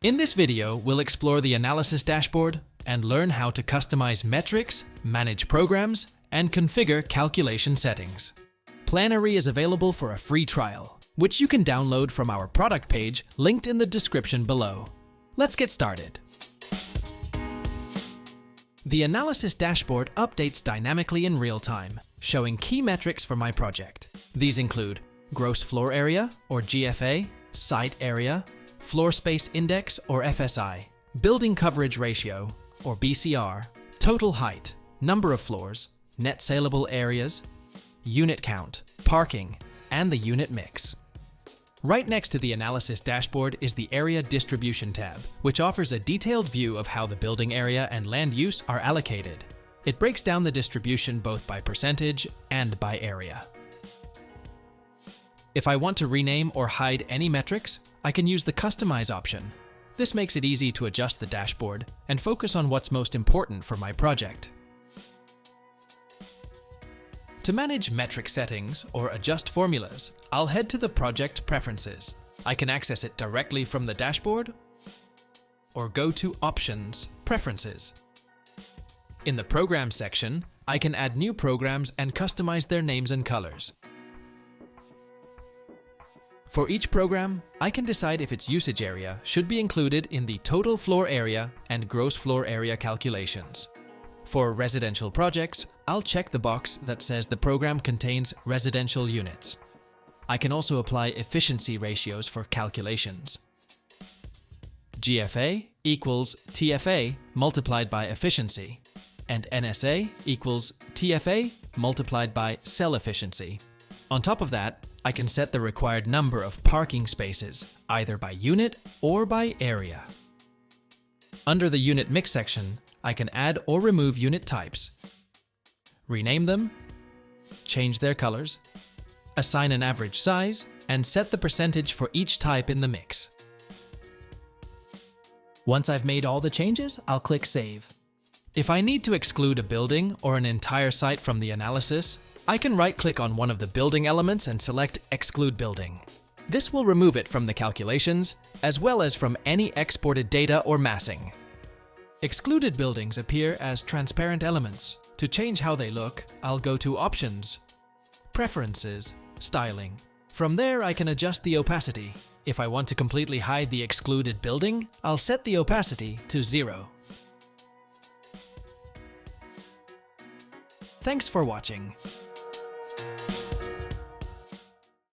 In this video, we'll explore the analysis dashboard and learn how to customize metrics, manage programs, and configure calculation settings. Planary is available for a free trial, which you can download from our product page linked in the description below. Let's get started. The analysis dashboard updates dynamically in real time, showing key metrics for my project. These include gross floor area, or GFA, site area, floor space index, or FSI, building coverage ratio, or BCR, total height, number of floors, net saleable areas, unit count, parking, and the unit mix. Right next to the analysis dashboard is the Area Distribution tab, which offers a detailed view of how the building area and land use are allocated. It breaks down the distribution both by percentage and by area. If I want to rename or hide any metrics, I can use the Customize option. This makes it easy to adjust the dashboard and focus on what's most important for my project. To manage metric settings or adjust formulas, I'll head to the Project Preferences. I can access it directly from the dashboard or go to Options, Preferences. In the Programs section, I can add new programs and customize their names and colors. For each program, I can decide if its usage area should be included in the total floor area and gross floor area calculations. For residential projects, I'll check the box that says the program contains residential units. I can also apply efficiency ratios for calculations. GFA equals TFA multiplied by efficiency, and NSA equals TFA multiplied by cell efficiency. On top of that, I can set the required number of parking spaces, either by unit or by area. Under the Unit Mix section, I can add or remove unit types, rename them, change their colors, assign an average size, and set the percentage for each type in the mix. Once I've made all the changes, I'll click Save. If I need to exclude a building or an entire site from the analysis, I can right-click on one of the building elements and select Exclude Building. This will remove it from the calculations, as well as from any exported data or massing. Excluded buildings appear as transparent elements. To change how they look, I'll go to Options, Preferences, Styling. From there, I can adjust the opacity. If I want to completely hide the excluded building, I'll set the opacity to 0. Thanks for watching.